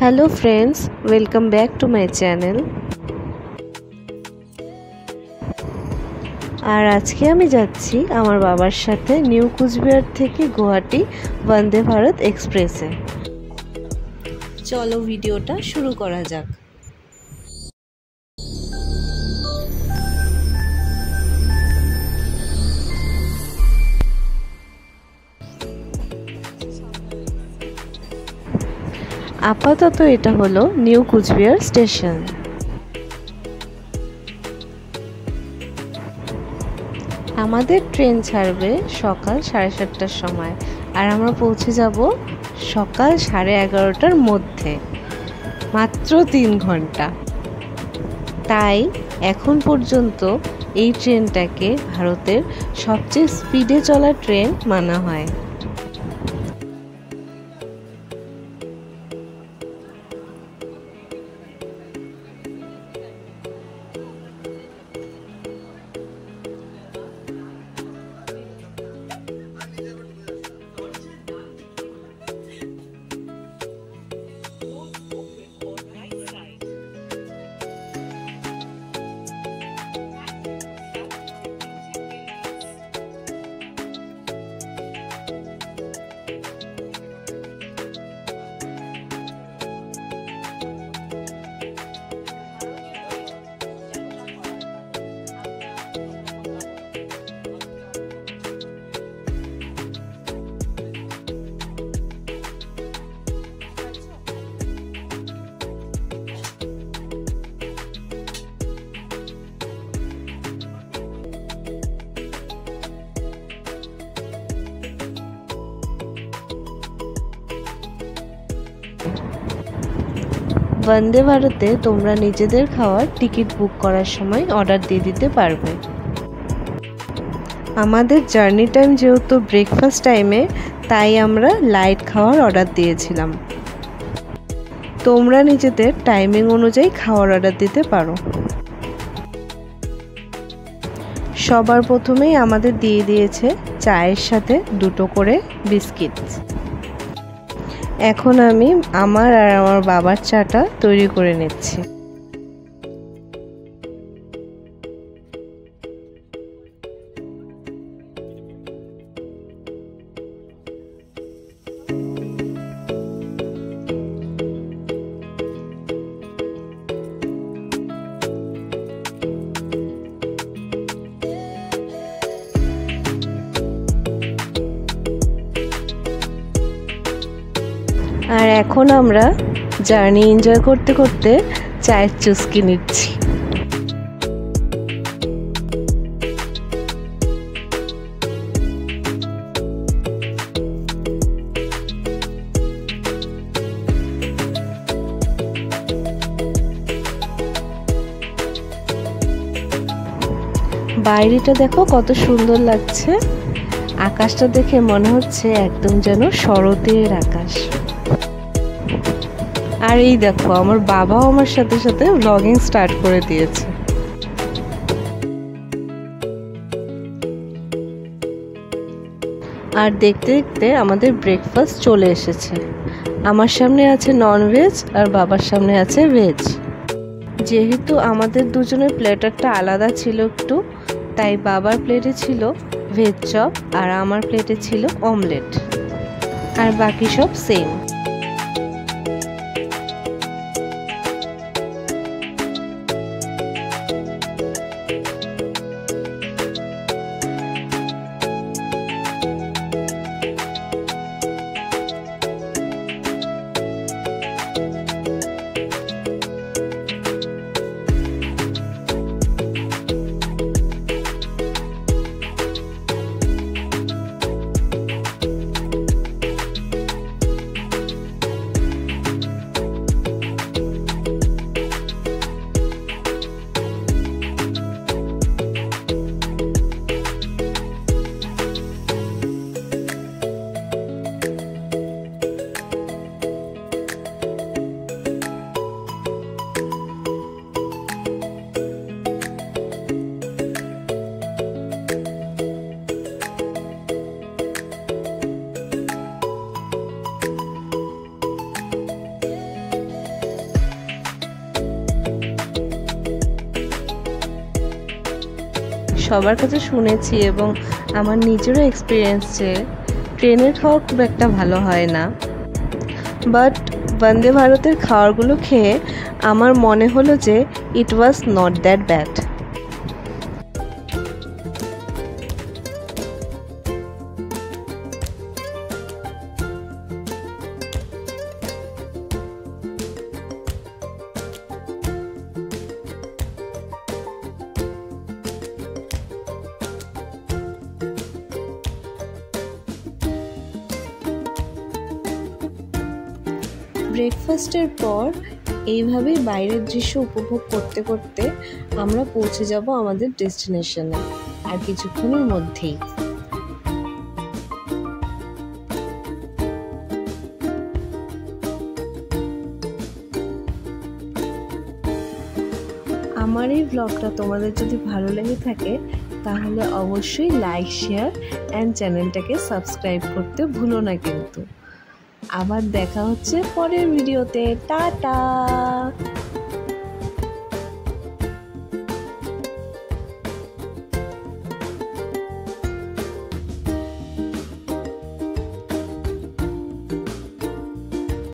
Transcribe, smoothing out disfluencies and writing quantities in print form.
Hello friends, welcome back to my channel. আর আজকে আমি যাচ্ছি আমার বাবার সাথে নিউ কুচবিহার থেকে গুয়াহাটি বন্দে ভারত এক্সপ্রেসে। চলো ভিডিওটা শুরু করা যাক। আপাতত এটা হলো নিউ কুচবিহার স্টেশন। আমাদের ট্রেন ছাড়বে সকাল 7:30টার সময়, আর আমরা পৌঁছে যাব সকাল 11:30টার মধ্যে, মাত্র 3 ঘন্টা। তাই এখন পর্যন্ত এই ট্রেনটাকে ভারতের সবচেয়ে স্পিডে চলা ট্রেন মানা হয়। বন্দে ভারতে তোমরা নিজেদের খাওয়ার টিকিট বুক করার সময় অর্ডার দিয়ে দিতে পারবে। আমাদের জার্নি টাইম যেহেতু ব্রেকফাস্ট টাইমে, তাই আমরা লাইট খাওয়ার অর্ডার দিয়েছিলাম। তোমরা নিজেদের টাইমিং অনুযায়ী খাওয়ার অর্ডার দিতে পারো। সবার প্রথমেই আমাদের দিয়ে দিয়েছে চায়ের সাথে 2টো করে বিস্কিট। এখন আমি আমার আর আমার বাবার চাটা তৈরি করে নিচ্ছি। আর এখন আমরা জার্নি এনজয় করতে করতে চায়ের চুস্কি নিচ্ছি। বাইরেটা দেখো কত সুন্দর লাগছে। আকাশটা দেখে মনে হচ্ছে একদম যেন শরতের আকাশ। আর এই দেখো, আমার বাবাও আমার সাথে সাথে ব্লগিং স্টার্ট করে দিয়েছে। আর দেখতে দেখতে আমাদের ব্রেকফাস্ট চলে এসেছে। আমার সামনে আছে ননভেজ আর বাবার সামনে আছে ভেজ। যেহেতু আমাদের দুজনের প্লেটারটা আলাদা ছিল একটু, তাই বাবার প্লেটে ছিল ভেজ চপ আর আমার প্লেটে ছিল অমলেট, আর বাকি সব সেম। সবার কাছে শুনেছি এবং আমার নিজেরও এক্সপিরিয়েন্স যে ট্রেনের খাওয়া খুব একটা ভালো হয় না, বাট বন্দে ভারতের খাবারগুলো খেয়ে আমার মনে হলো যে ইট ওয়াজ নট দ্যাট ব্যাড। ব্রেকফাস্টের পর এইভাবেই বাইরের দৃশ্য উপভোগ করতে করতে আমরা পৌঁছে যাব আমাদের ডেস্টিনেশনে আর কিছুক্ষণের মধ্যেই। আমার এই ব্লগটা তোমাদের যদি ভালো লেগে থাকে তাহলে অবশ্যই লাইক, শেয়ার অ্যান্ড চ্যানেলটাকে সাবস্ক্রাইব করতে ভুলো না কিন্তু। আবার দেখা হচ্ছে পরের ভিডিওতে। টাটা।